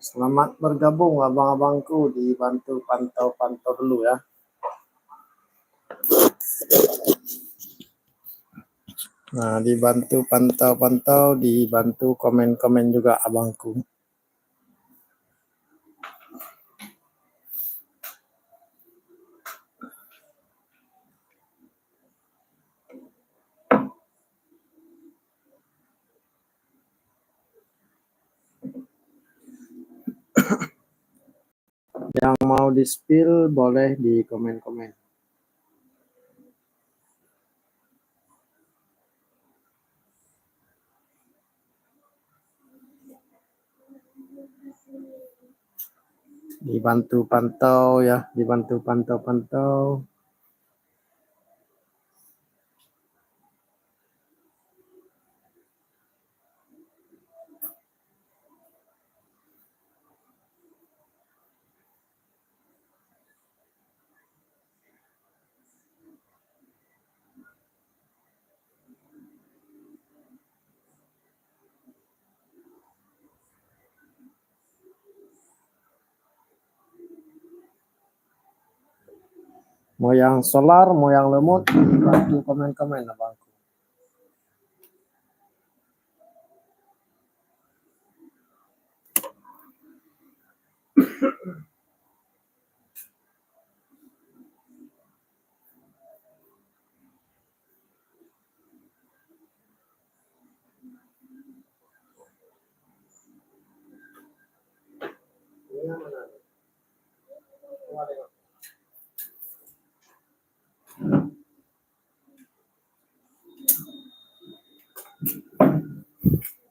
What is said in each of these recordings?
Selamat bergabung abang-abangku, dibantu pantau-pantau dulu ya. Nah, dibantu pantau-pantau, dibantu komen-komen juga abangku. Yang mau di-spill boleh di komen-komen. Dibantu pantau ya, dibantu pantau-pantau. Mau yang solar, mau yang lemut, dibantu komen-komen abangku.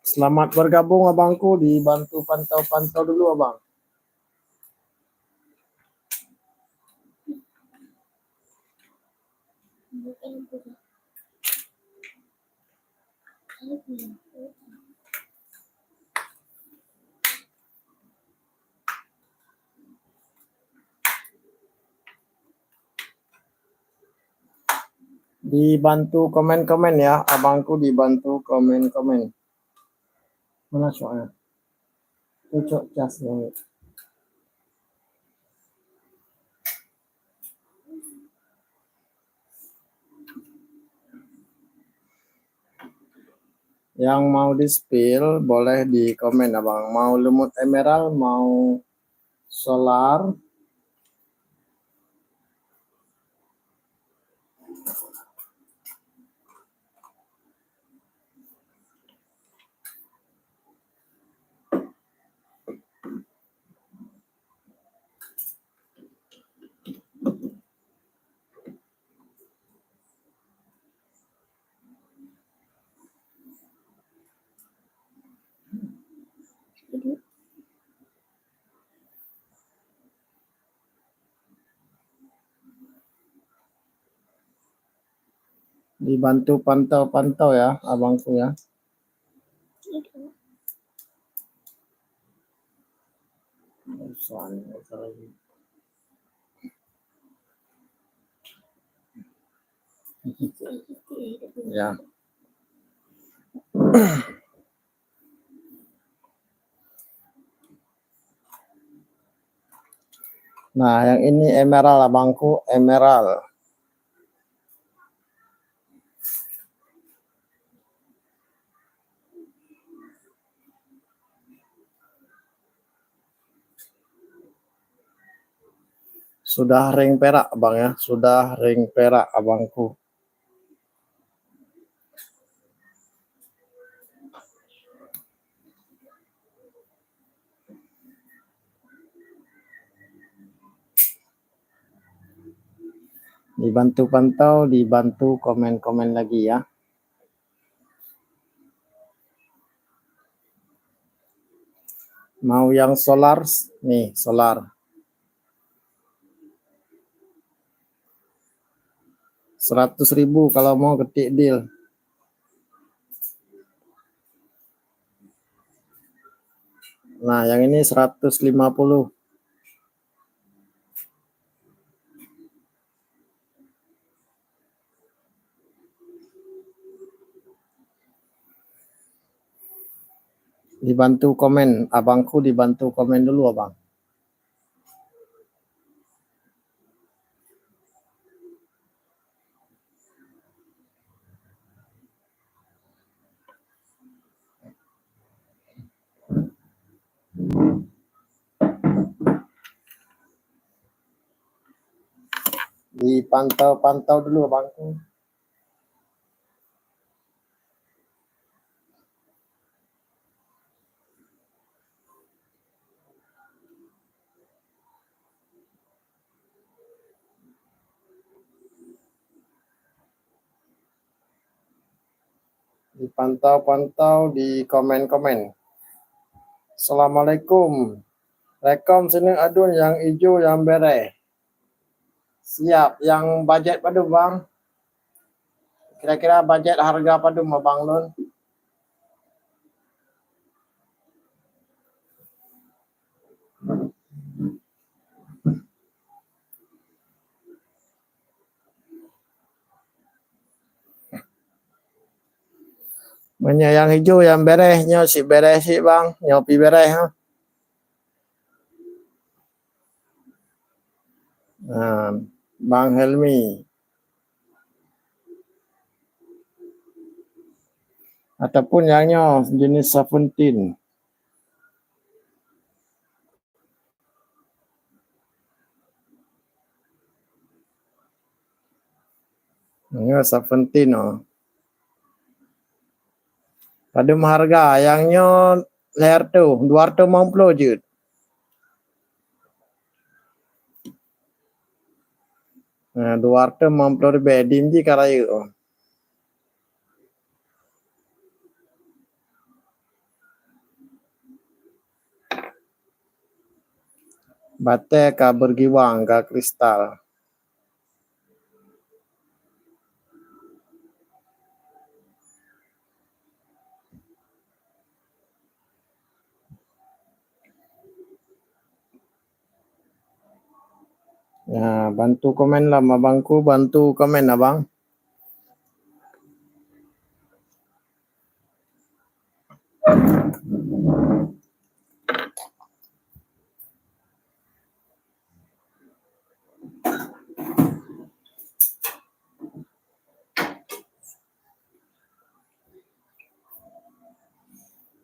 Selamat bergabung abangku, dibantu pantau-pantau dulu abang. Dibantu komen-komen ya, abangku dibantu komen-komen. Mana soalnya? Cocok cas banget. Yang mau di-spill boleh di komen abang. Mau lemut emerald, mau solar. Dibantu pantau-pantau ya abangku ya. Ya. Nah, yang ini emerald abangku, emerald. Sudah ring perak abang ya, sudah ring perak abangku. Dibantu pantau, dibantu komen-komen lagi ya. Mau yang solar, nih solar. 100.000 kalau mau ketik deal. Nah, yang ini 150. Dibantu komen, abangku dibantu komen dulu abang. Dipantau-pantau dulu abangku. Dipantau-pantau di komen-komen. Assalamualaikum. Rekom sini adun yang hijau yang bereh. Siap. Yang budget padu bang? Kira-kira budget harga padu abang Lun? Banyak yang hijau yang berehnya si bereh sih bang. Nyopi bereh. Ha? Nah, Bang Helmi. Ataupun yangnya jenis 17. Yang 17 oh. Pada harga yangnya leher tu 250 je. Nah, 250 ribu dimji karaya. Oh. Bate ka bergiwang ka kristal. Ya, bantu komen lah abangku, bantu komen abang.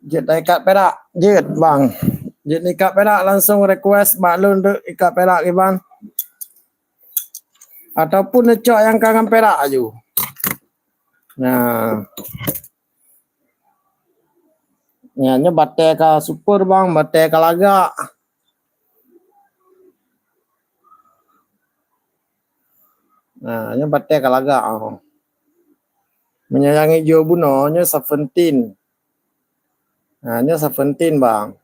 Jet ikat perak, jet bang. Jet ikat perak langsung request Mbak Lun untuk ikat perak ke bang. Ataupun necok yang kangen perak aja. Nah. Nya bate ka super bang, bate ka lagak. Nah, nya bate ka lagak. Oh. Menyayangi hijau buno, nya 17. Nah, nya 17 bang.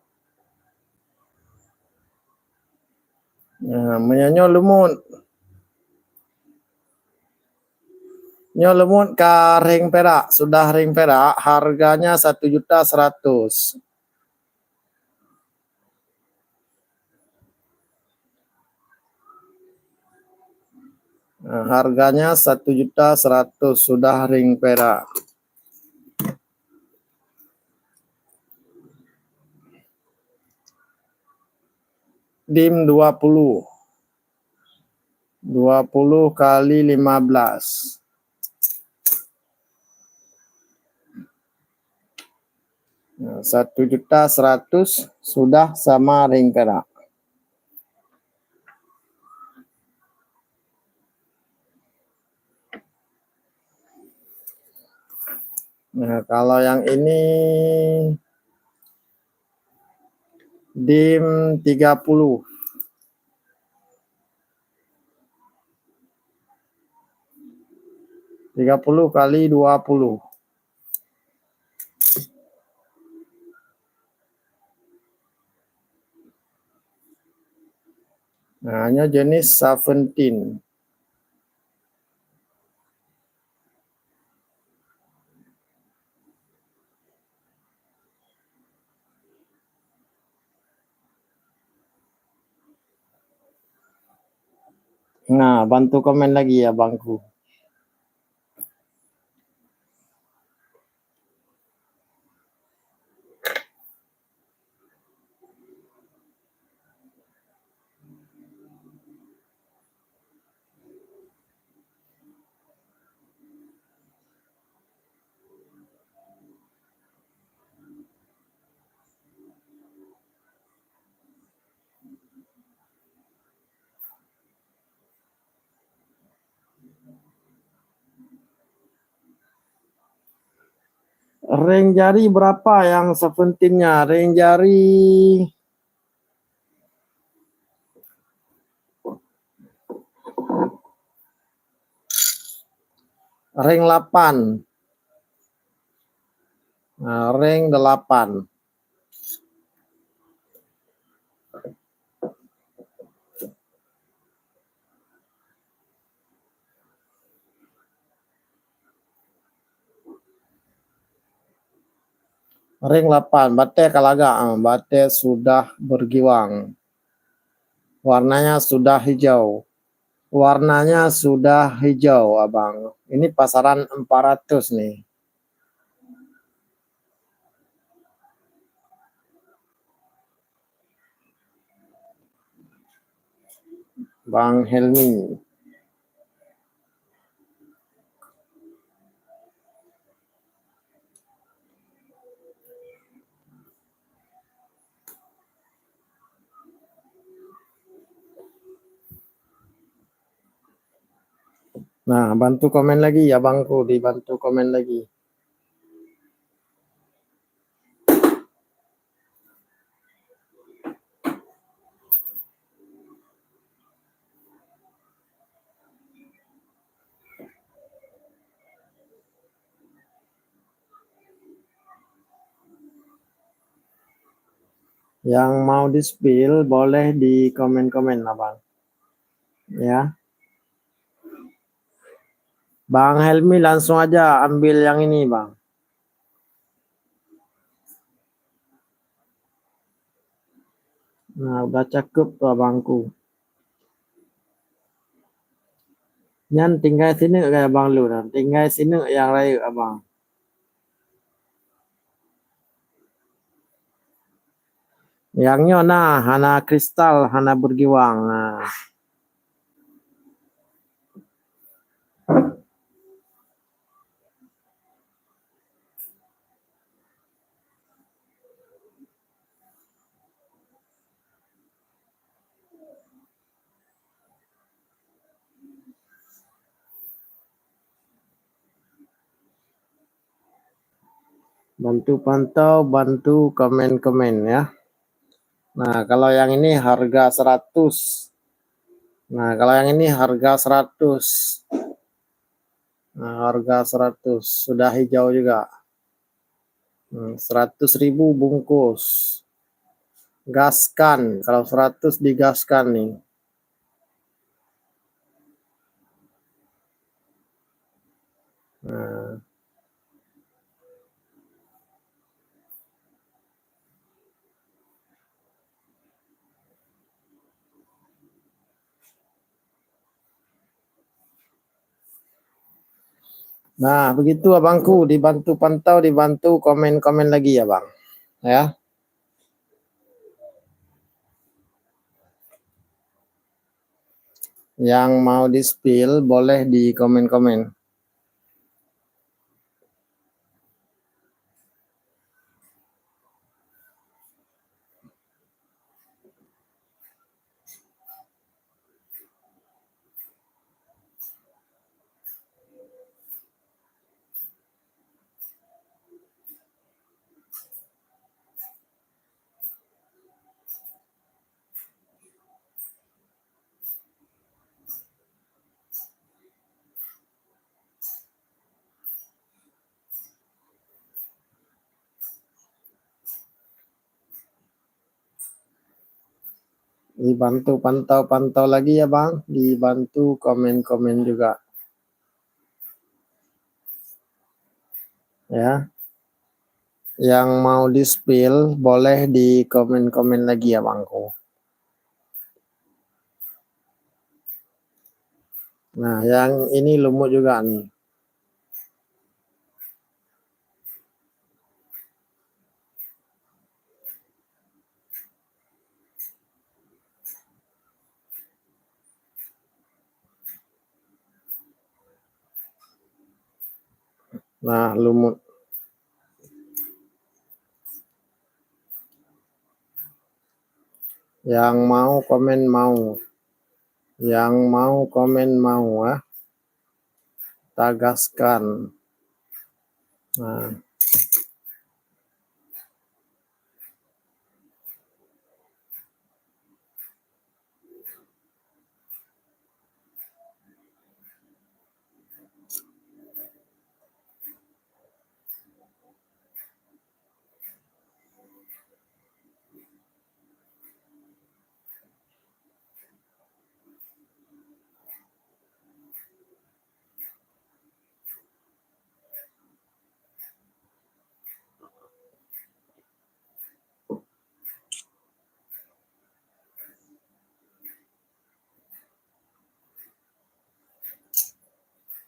Nah, menyanyo lumut. Nyo lemut ka ring perak, sudah ring perak, harganya 1.100.000. Nah, harganya 1.100.000 sudah ring perak. Dim 20. 20 kali 15. Nah, 1.100.000 sudah sama ring perak. Nah, kalau yang ini dim 30. 30 kali 20. Nah, hanya jenis 17. Nah, bantu komen lagi ya bangku. Ring jari berapa yang 17-nya? Ring jari ring 8. Nah, ring 8. Ring 8, bate kalaga, bate sudah bergiwang. Warnanya sudah hijau. Warnanya sudah hijau, Abang. Ini pasaran 400 nih. Bang Helmi. Nah, bantu komen lagi ya Bangku, dibantu komen lagi. Yang mau di-spill boleh di komen-komen lah Bang. Ya. Bang Helmi langsung aja ambil yang ini Bang. Nah, udah cukup tuh Abangku. Nyan tinggal sini kayak Bang Lu, tinggal sini yang lain Abang. Yangnya nah, hana kristal, hana bergiwang. Nah. Bantu pantau, bantu komen-komen ya. Nah, kalau yang ini harga 100. Nah, kalau yang ini harga 100. Nah, harga 100. Sudah hijau juga. 100.000 bungkus. Gaskan. Kalau 100 digaskan nih. Nah. Nah, begitu Abangku, dibantu pantau, dibantu komen-komen lagi ya, Bang. Ya. Yang mau di-spill boleh di komen-komen. Dibantu pantau-pantau lagi ya Bang, dibantu komen-komen juga. Ya. Yang mau di-spill boleh di komen-komen lagi ya Bangku. Nah, yang ini lumut juga nih. Nah, lumut. Yang mau komen mau. Yang mau komen mau ya. Tagaskan. Nah.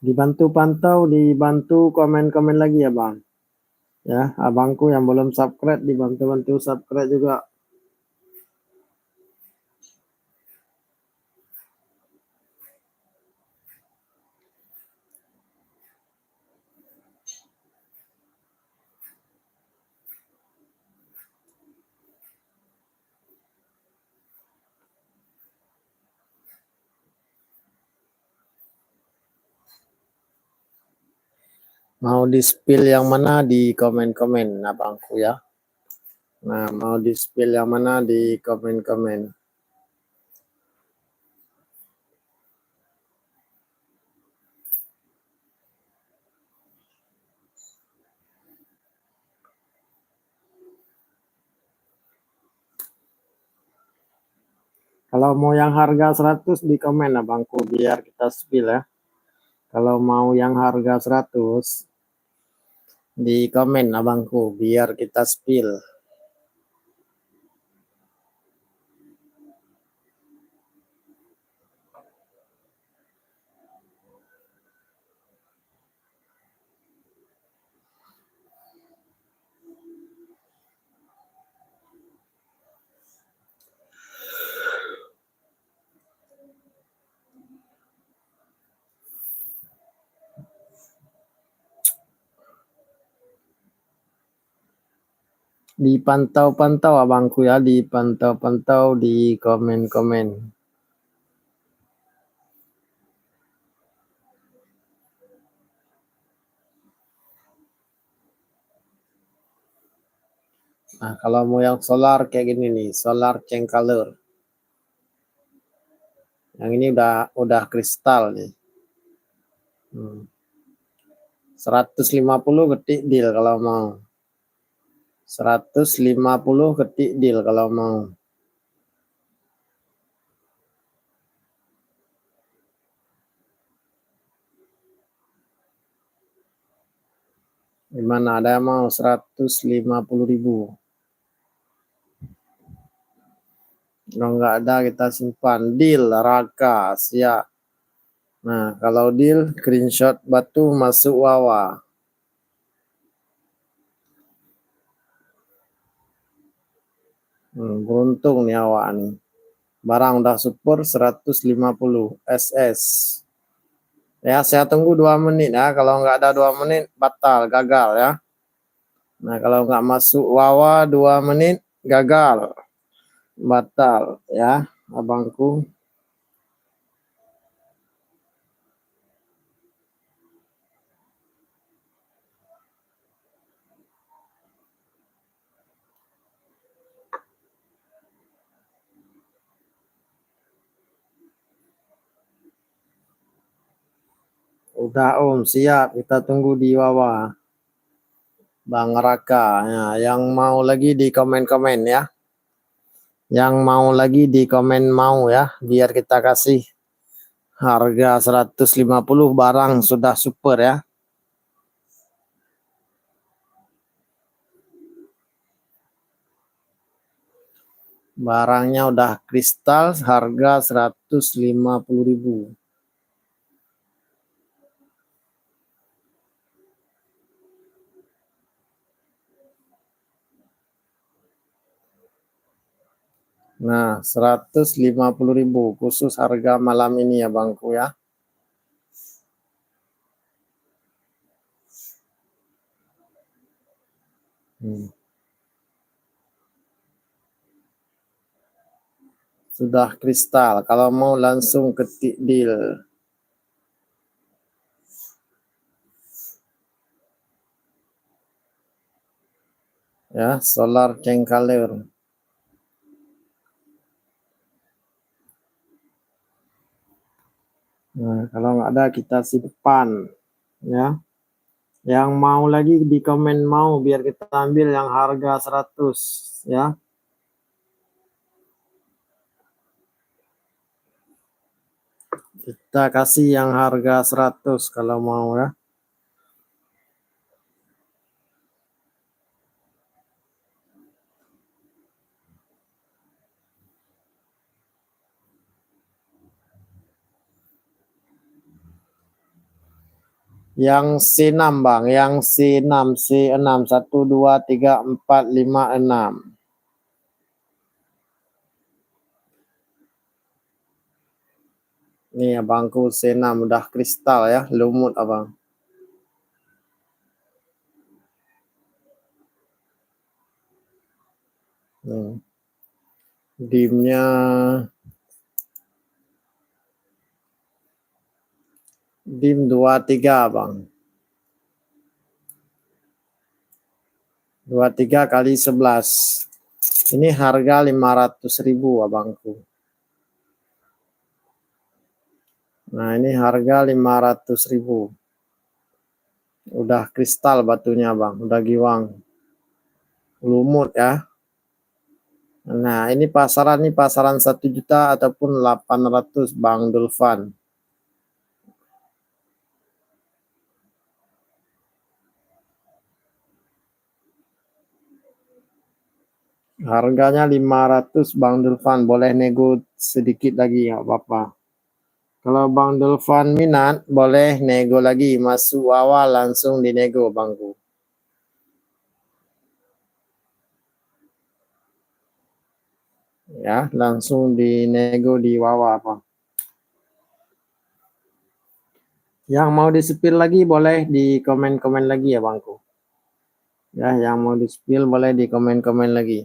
Dibantu pantau, dibantu komen-komen lagi ya Bang. Ya, abangku yang belum subscribe dibantu-bantu subscribe juga. Mau di spill yang mana di komen-komen abangku ya. Nah, mau di spill yang mana di komen-komen. Kalau mau yang harga 100 di komen abangku biar kita spill ya. Kalau mau yang harga 100 di komen abangku biar kita spill. Dipantau-pantau abangku ya, dipantau-pantau di komen-komen. Nah, kalau mau yang solar kayak gini nih, solar change color. Yang ini udah kristal nih. 150 ketik deal kalau mau. 150 ketik deal kalau mau. Gimana ada yang mau 150.000. Kalau nggak ada kita simpan. Deal Raka siap. Nah, kalau deal screenshot batu masuk Wawa. Beruntung nih awak nih. Barang udah super 150 SS. Ya, saya tunggu 2 menit ya. Kalau nggak ada 2 menit batal, gagal ya. Nah, kalau nggak masuk Wawa 2 menit gagal. Batal ya, abangku. Udah Om, siap. Kita tunggu di Wawa. Bang Raka, ya, yang mau lagi di komen-komen ya. Yang mau lagi di komen mau ya, biar kita kasih harga 150 barang sudah super ya. Barangnya udah kristal harga 150.000. Nah, 150.000 khusus harga malam ini ya bangku ya. Sudah kristal. Kalau mau langsung ketik deal. Ya, solar cengkaler. Nah, kalau nggak ada kita simpan ya. Yang mau lagi di komen mau biar kita ambil yang harga 100 ya. Kita kasih yang harga 100 kalau mau ya. Yang C6 bang, yang C6, C6, 1, 2, 3, 4, 5, 6. Nih abangku C6 udah kristal ya, lumut abang. Dimnya dim 23 bang. 23 kali 11. Ini harga 500.000 abangku. Nah ini harga 500.000. Udah kristal batunya bang, udah giwang. Lumut ya. Nah ini pasaran 1 juta ataupun 800 bang Dulfan. Harganya 500 bang Dulfan, boleh nego sedikit lagi ya apa-apa. Kalau bang Dulfan minat boleh nego lagi, masuk awal langsung dinego bangku. Ya langsung dinego di Wawa apa. Yang mau di-spill lagi boleh di komen-komen lagi ya bangku. Ya yang mau di-spill boleh di komen-komen lagi.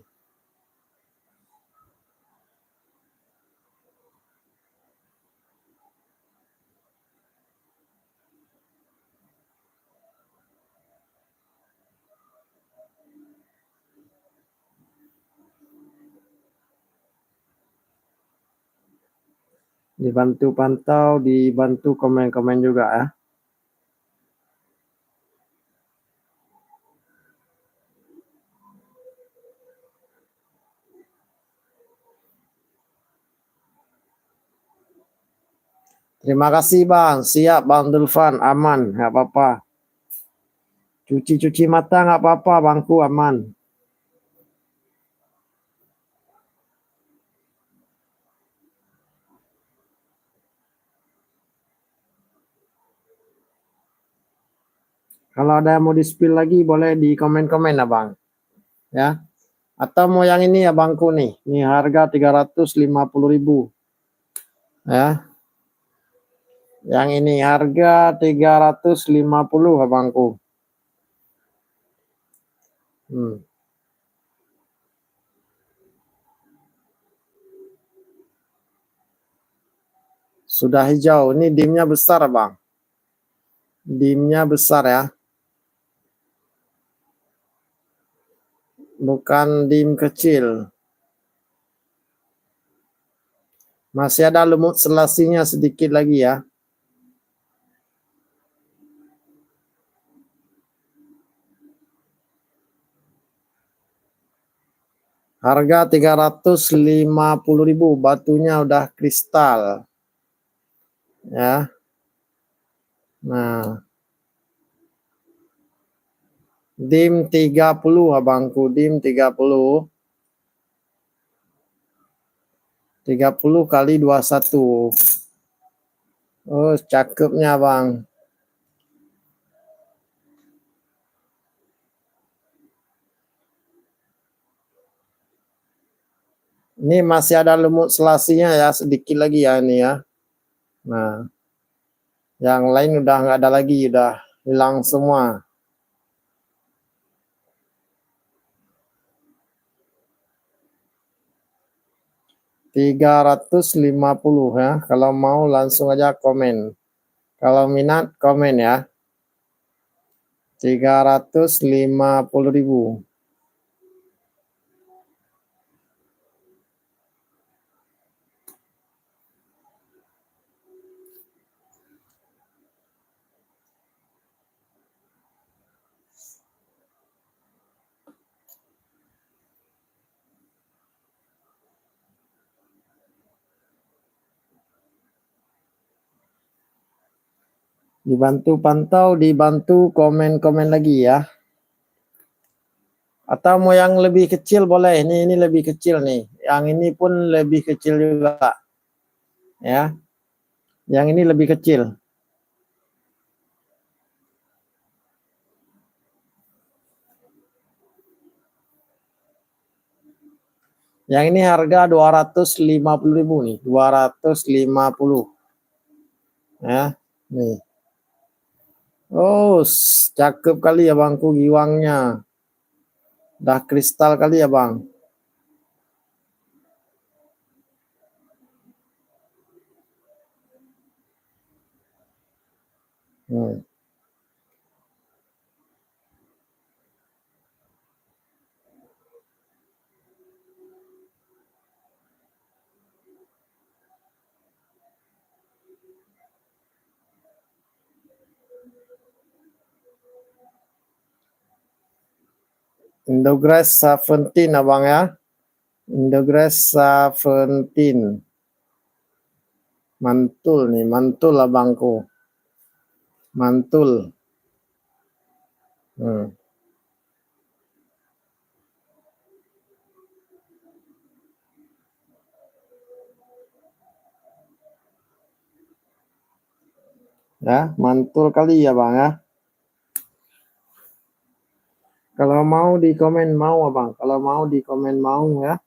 Dibantu pantau, dibantu komen-komen juga ya. Terima kasih bang, siap bang Dulfan, aman, nggak apa-apa. Cuci-cuci mata nggak apa-apa, bangku aman. Kalau ada yang mau di-spill lagi boleh di komen-komen ya bang. Ya. Atau mau yang ini ya bangku nih. Ini harga 350.000. Ya. Yang ini harga 350 abangku. Hmm. Sudah hijau. Ini dimnya besar bang. Dimnya besar ya. Bukan dim kecil. Masih ada lumut selasinya sedikit lagi ya. Harga 350.000. Batunya udah kristal. Ya. Nah. Dim 30 abangku. Dim 30. 30 kali 21. Oh, cakepnya bang. Ini masih ada lumut selasinya ya, sedikit lagi ya ini ya. Nah, yang lain udah nggak ada lagi, udah hilang semua. 350 ya. Kalau mau langsung aja komen. Kalau minat komen ya. 350.000. Dibantu pantau, dibantu komen-komen lagi ya. Atau mau yang lebih kecil boleh. Ini lebih kecil nih. Yang ini pun lebih kecil juga. Ya. Yang ini lebih kecil. Yang ini harga 250.000 nih, 250. Ya, nih. Oh, cakep kali ya bangku giwangnya. Dah kristal kali ya, Bang. Hmm. Indogress 17 abang ya. Indogress 17. Mantul nih, mantul abangku. Mantul. Hmm. Ya, mantul kali ya bang ya. Kalau mau di komen mau abang. Kalau mau di komen mau ya.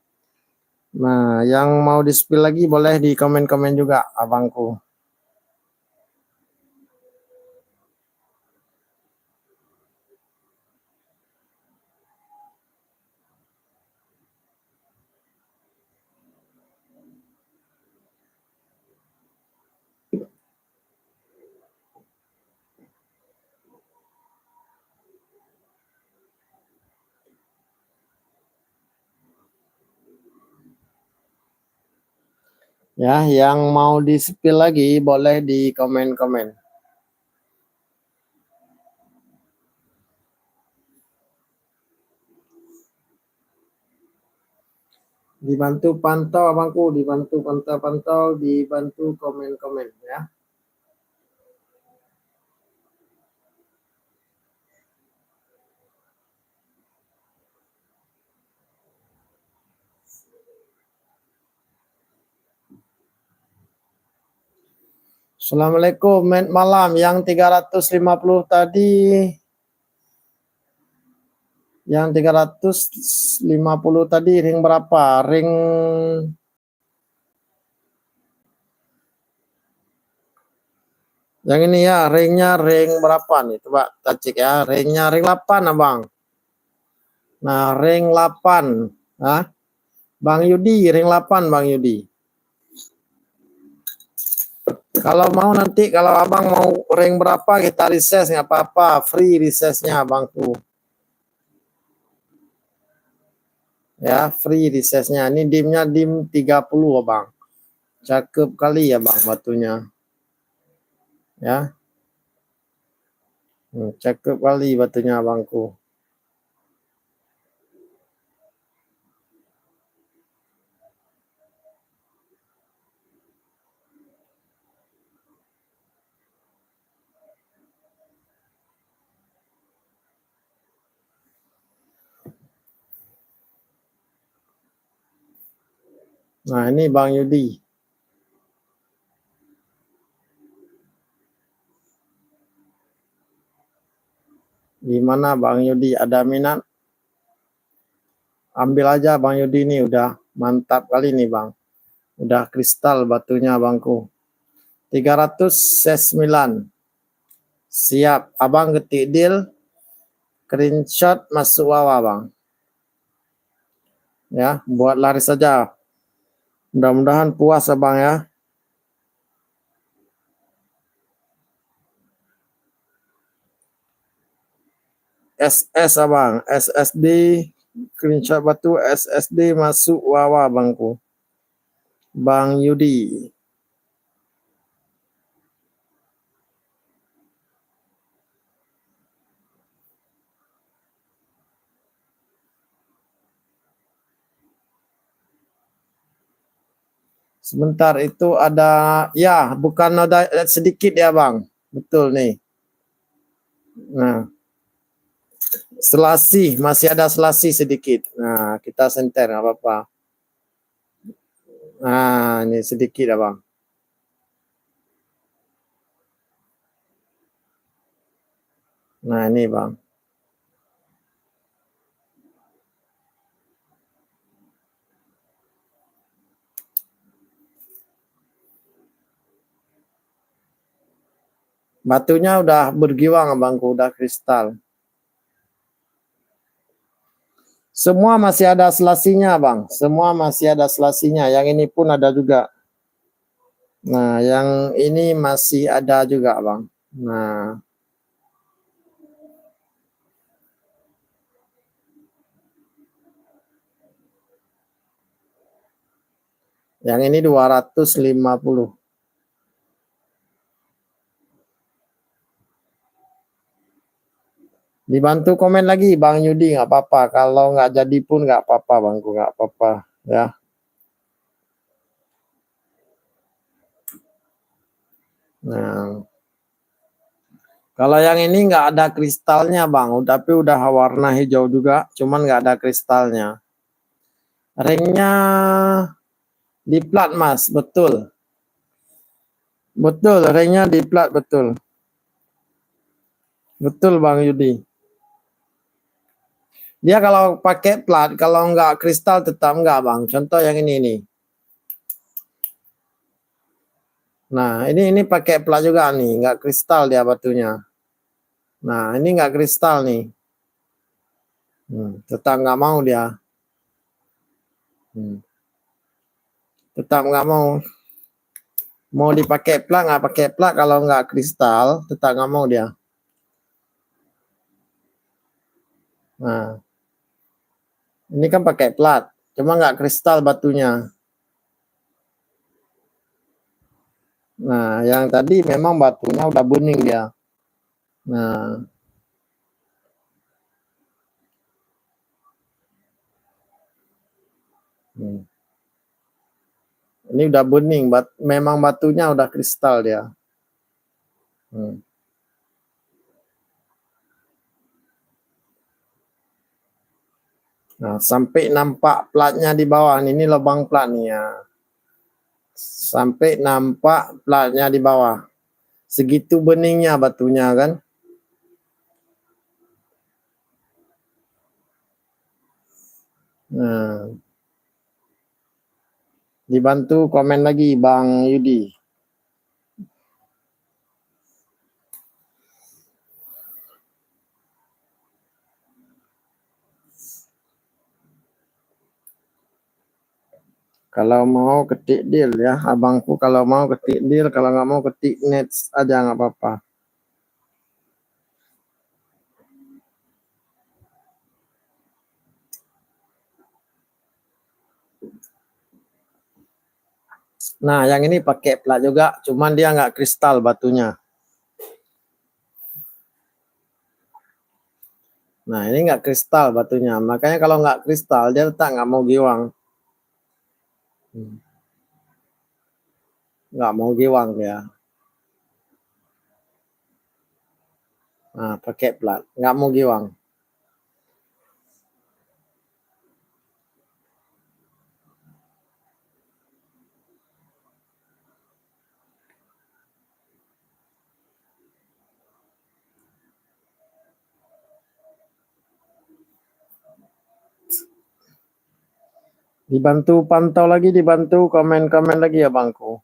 Nah, yang mau di spill lagi boleh di komen-komen juga abangku. Ya, yang mau di spill lagi boleh di komen-komen. Dibantu pantau abangku, dibantu pantau-pantau, dibantu komen-komen ya. Assalamualaikum, malam yang 350 tadi. Yang 350 tadi ring berapa? Ring yang ini ya, ringnya ring berapa nih? Coba kita cek ya. Ringnya ring 8 abang. Nah, ring 8. Hah? Bang Yudi, ring 8 Bang Yudi. Kalau mau nanti, kalau abang mau ring berapa kita reses nggak apa-apa. Free resesnya abangku. Ya, free resesnya. Ini dimnya dim 30 abang. Cakep kali ya bang batunya. Ya, cakep kali batunya abangku. Nah, ini Bang Yudi. Gimana Bang Yudi? Ada minat? Ambil aja Bang Yudi ini udah mantap kali nih Bang. Udah kristal batunya Bangku. 300 C9. Siap. Abang ketik deal. Screenshot masuk wawa Bang. Ya, buat laris saja. Mudah-mudahan puas Abang ya. SS Abang. SSD. Screenshot batu SSD masuk wawa Bangku. Bang Yudi. Sebentar itu ada ya bukan ada sedikit ya Bang. Betul nih. Nah, selasi masih ada selasi sedikit. Nah, kita senter nggak apa-apa. Nah, ini sedikit ya Bang. Nah, ini Bang. Batunya udah bergiwang abangku, udah kristal. Semua masih ada selasinya bang, semua masih ada selasinya. Yang ini pun ada juga. Nah, yang ini masih ada juga bang. Nah, yang ini 250. Dibantu komen lagi Bang Yudi, nggak apa-apa. Kalau nggak jadi pun nggak apa-apa bangku, nggak apa-apa ya. Nah, kalau yang ini nggak ada kristalnya bang, tapi udah warna hijau juga, cuman nggak ada kristalnya. Ringnya di plat mas, betul. Betul, ringnya di plat betul. Betul Bang Yudi. Dia kalau pakai plat, kalau nggak kristal tetap nggak bang. Contoh yang ini nih. Nah, ini pakai plat juga nih, nggak kristal dia batunya. Nah, ini nggak kristal nih. Tetap nggak mau dia. Tetap nggak mau. Mau dipakai plat nggak pakai plat, kalau nggak kristal tetap nggak mau dia. Nah, ini kan pakai plat, cuma nggak kristal batunya. Nah, yang tadi memang batunya udah bening dia. Nah, ini udah bening, memang batunya udah kristal dia. Nah, sampai nampak platnya di bawah. Ini lubang plat nih ya. Sampai nampak platnya di bawah. Segitu beningnya batunya kan. Nah, dibantu komen lagi Bang Yudi. Kalau mau ketik deal ya, abangku kalau mau ketik deal, kalau nggak mau ketik nets aja nggak apa-apa. Nah, yang ini pakai plat juga, cuman dia nggak kristal batunya. Nah, ini nggak kristal batunya, makanya kalau nggak kristal dia tetap nggak mau giwang. Nggak mau giwang dia. Nah, pakai plat, nggak mau giwang. Dibantu pantau lagi, dibantu komen-komen lagi ya bangku.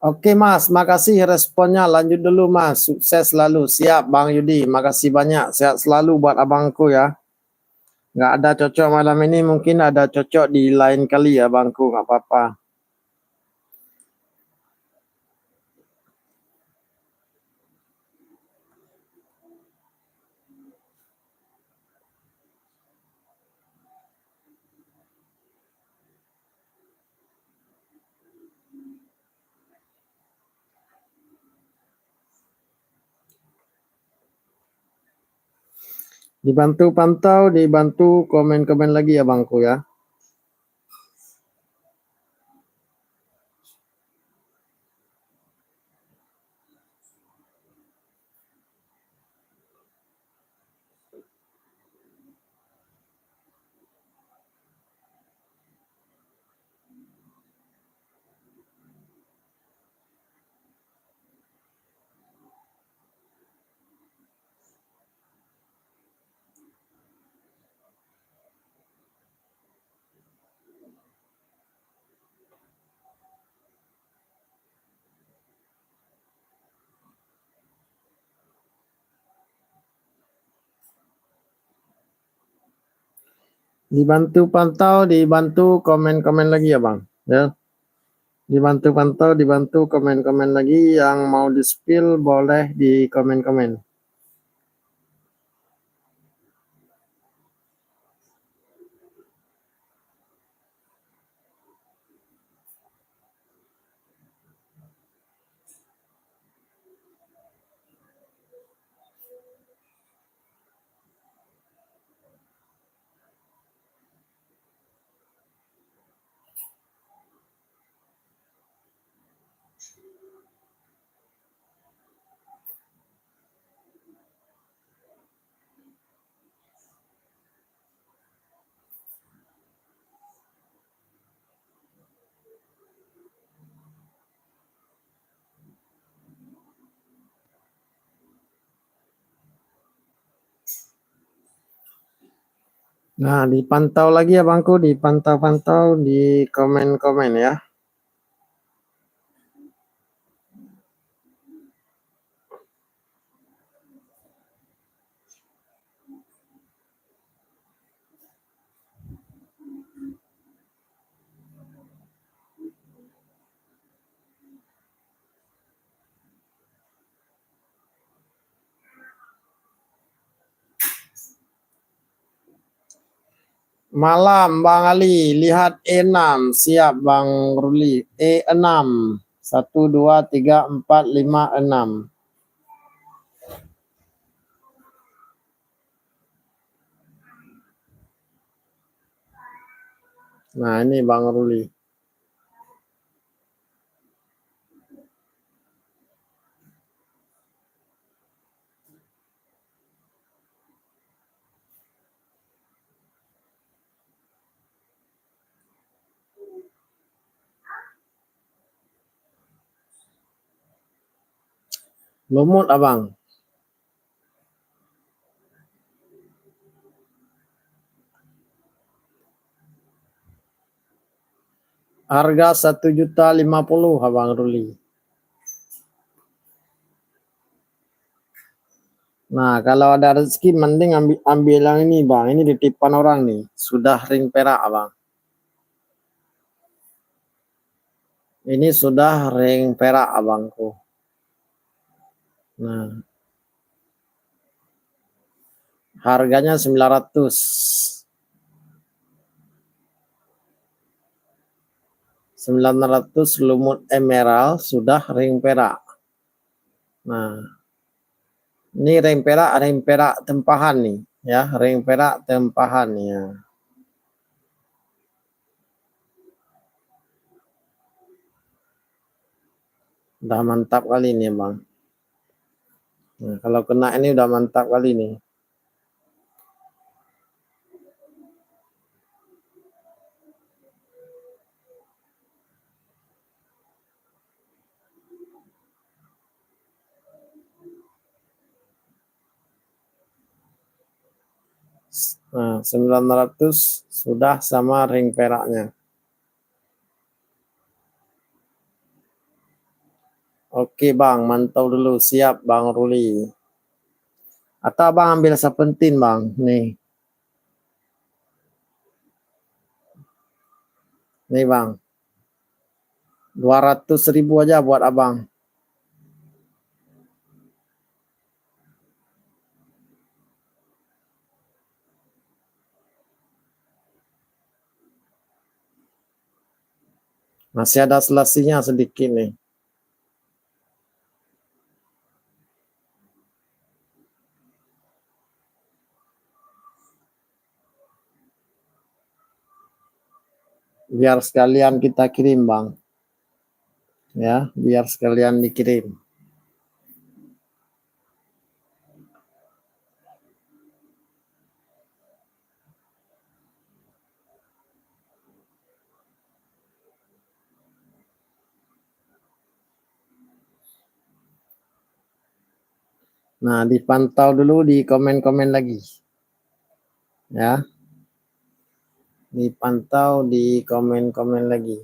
Oke Mas, makasih responnya. Lanjut dulu Mas, sukses selalu. Siap Bang Yudi, makasih banyak. Sehat selalu buat abangku ya. Nggak ada cocok malam ini, mungkin ada cocok di lain kali ya bangku, nggak apa-apa. Dibantu pantau, dibantu komen-komen lagi ya bangku ya. Dibantu pantau, dibantu komen-komen lagi ya Bang. Ya, dibantu pantau, dibantu komen-komen lagi. Yang mau di-spill boleh di komen-komen. Nah, dipantau lagi ya Bangku, dipantau-pantau di komen-komen ya. Malam Bang Ali, lihat E6, siap Bang Ruli. E6, 1, 2, 3, 4, 5, 6. Nah ini Bang Ruli. Lumut abang. Harga 1.050.000 abang Ruli. Nah kalau ada rezeki mending ambil yang ini bang. Ini ditipan orang nih. Sudah ring perak abang. Ini sudah ring perak abangku. Nah harganya 900. 900 lumut emerald sudah ring perak. Nah, ini ring perak tempahan nih, ya, ring perak tempahan ya. Udah mantap kali ini, Bang. Nah, kalau kena ini udah mantap kali nih. Nah, 900 sudah sama ring peraknya. Oke, Bang, mantau dulu. Siap, Bang Ruli. Atau Abang ambil sepentin, Bang. Nih. Nih, Bang. 200.000 aja buat Abang. Masih ada selasihnya sedikit nih. Biar sekalian kita kirim, Bang. Ya, biar sekalian dikirim. Nah, dipantau dulu di komen-komen lagi. Ya, dipantau di komen-komen lagi.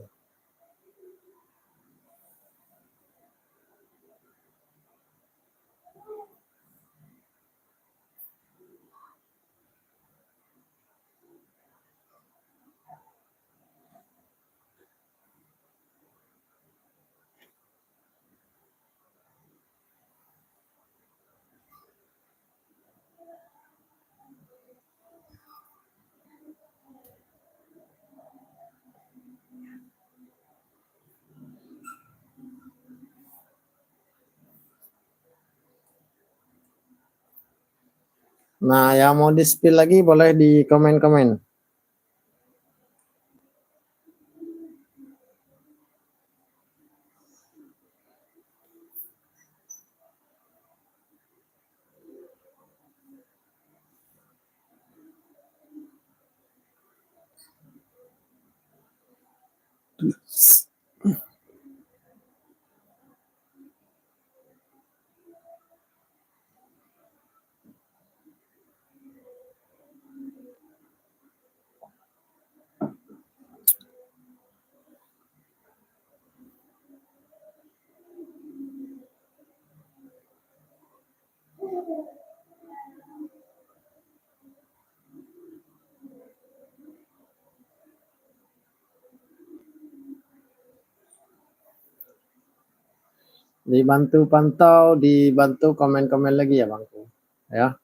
Nah, yang mau di-spill lagi boleh di komen-komen. Dibantu pantau, dibantu komen-komen lagi ya Bangku. Ya.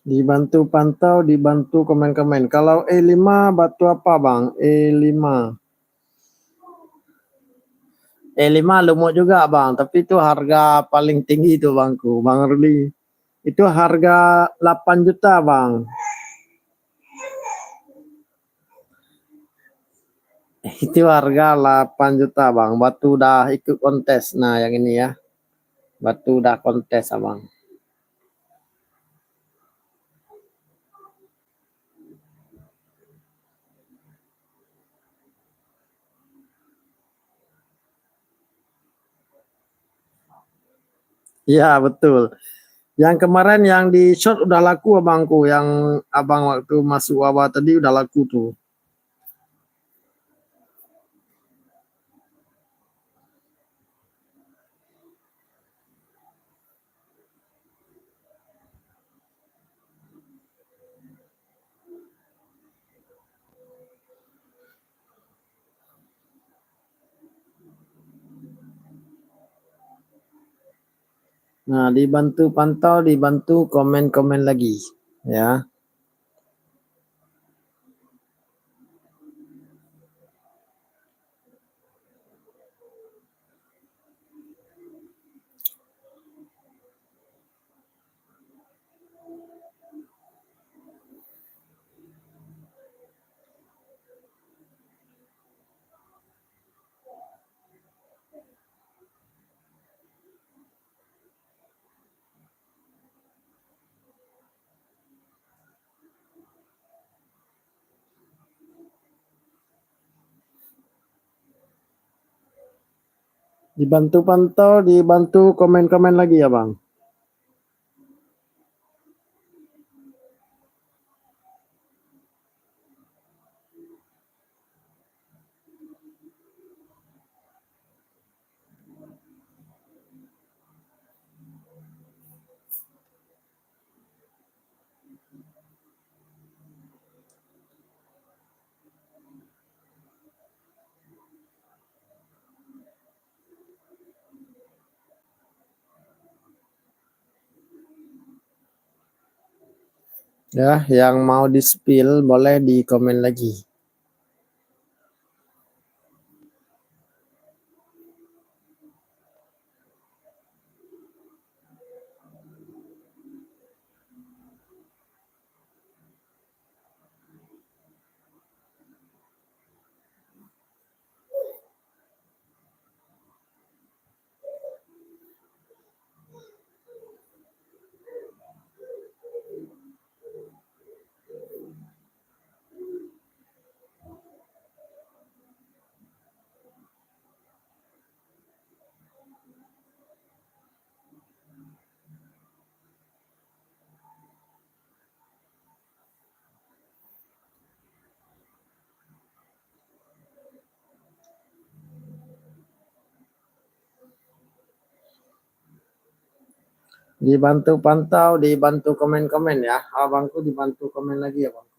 Dibantu pantau, dibantu komen-komen. Kalau E5 batu apa Bang? E5. E5 lumut juga Bang, tapi itu harga paling tinggi itu Bangku, Bang Ruli. Itu harga 8 juta Bang. Itu harga 8 juta Bang. Batu udah ikut kontes. Nah, yang ini ya. Batu udah kontes Abang. Iya, betul. Yang kemarin yang di shot udah laku Abangku, yang Abang waktu masuk wabah tadi udah laku tuh. Nah, dibantu pantau, dibantu komen-komen lagi, ya. Dibantu pantau, dibantu komen-komen lagi ya, Bang. Ya, yang mau di-spill boleh di komen lagi. Dibantu pantau, dibantu komen-komen ya. Abangku dibantu komen lagi ya bang.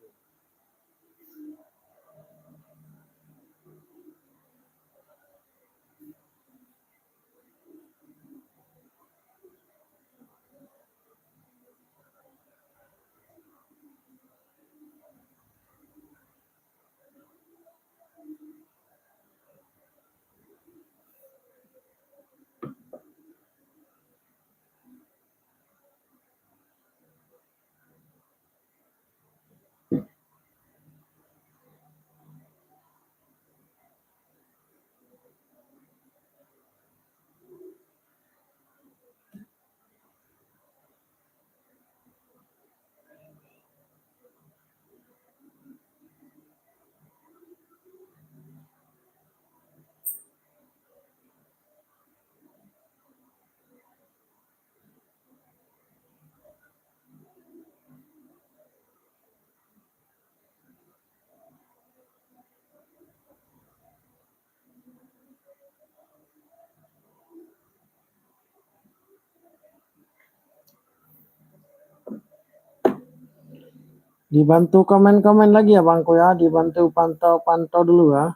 Dibantu komen-komen lagi ya bangku ya. Dibantu pantau-pantau dulu ya.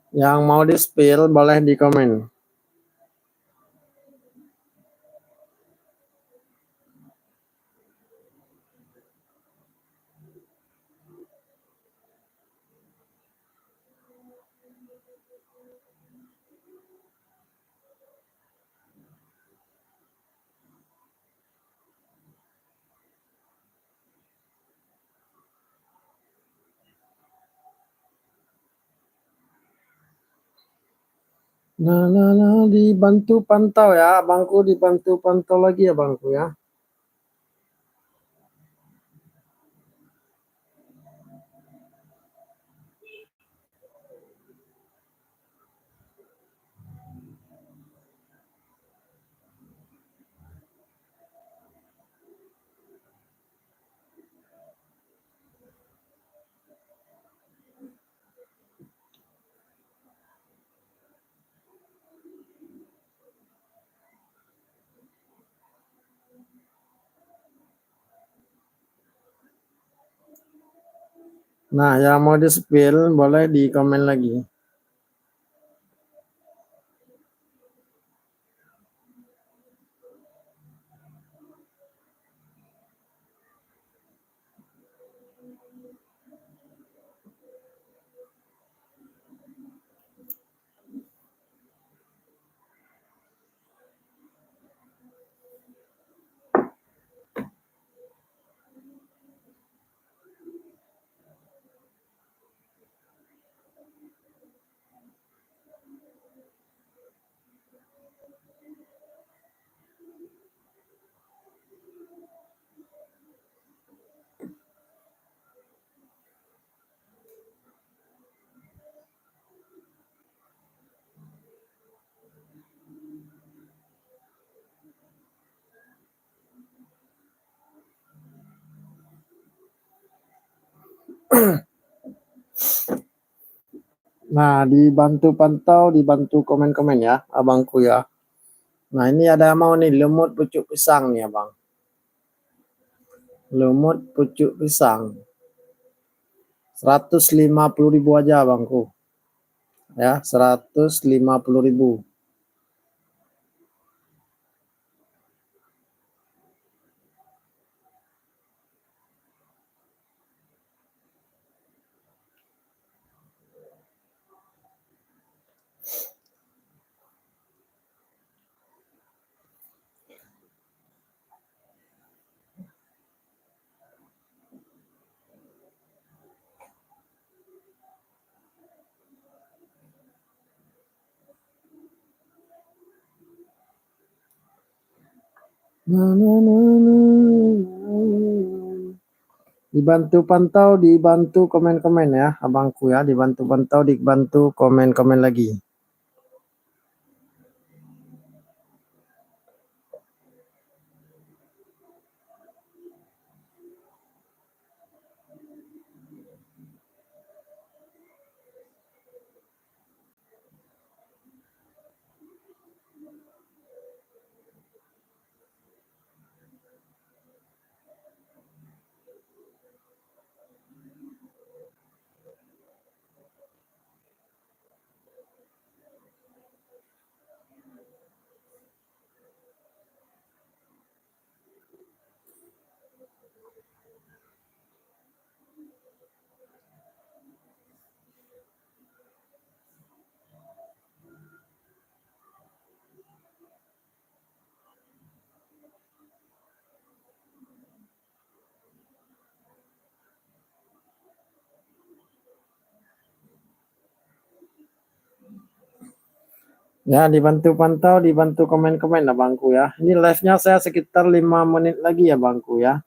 Yang mau di-spill boleh di komen. Nah, dibantu pantau ya, bangku dibantu pantau lagi ya bangku ya. Nah, yang mau di-spill boleh di komen lagi. Nah, dibantu pantau, dibantu komen-komen ya, abangku ya. Nah, ini ada mau nih lumut pucuk pisang nih, abang. Lumut pucuk pisang. 150.000 aja, abangku. Ya, 150.000. Na, na, na, na, na. Dibantu pantau, dibantu komen-komen ya abangku ya, dibantu pantau, dibantu komen-komen lagi. Ya, dibantu pantau, dibantu komen-komen lah bangku ya. Ini live-nya saya sekitar 5 menit lagi ya bangku ya.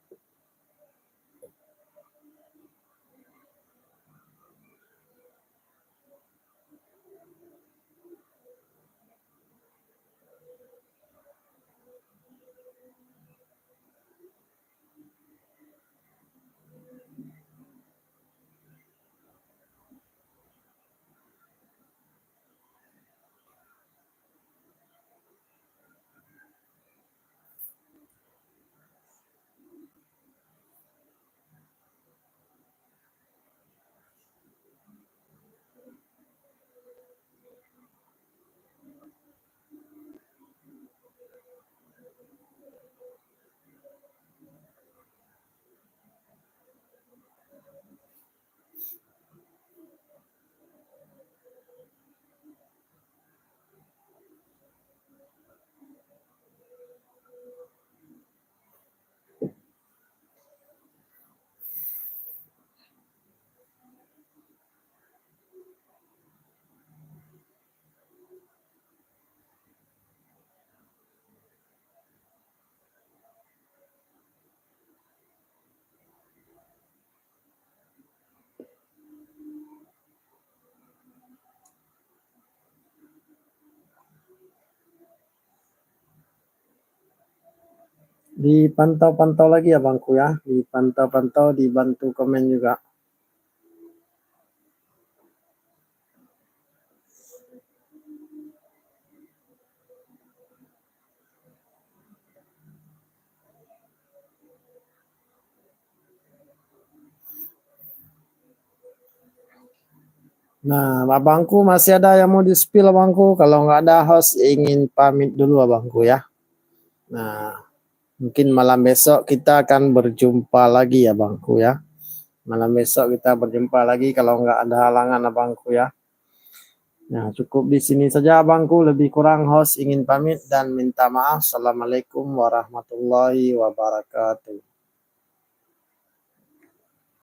Dipantau-pantau lagi ya bangku ya. Dipantau-pantau, dibantu komen juga. Nah, abangku masih ada yang mau di-spill abangku. Kalau nggak ada host ingin pamit dulu abangku ya. Nah, mungkin malam besok kita akan berjumpa lagi ya bangku ya. Malam besok kita berjumpa lagi kalau nggak ada halangan abangku ya. Nah, cukup di sini saja abangku. Lebih kurang host ingin pamit dan minta maaf. Assalamualaikum warahmatullahi wabarakatuh.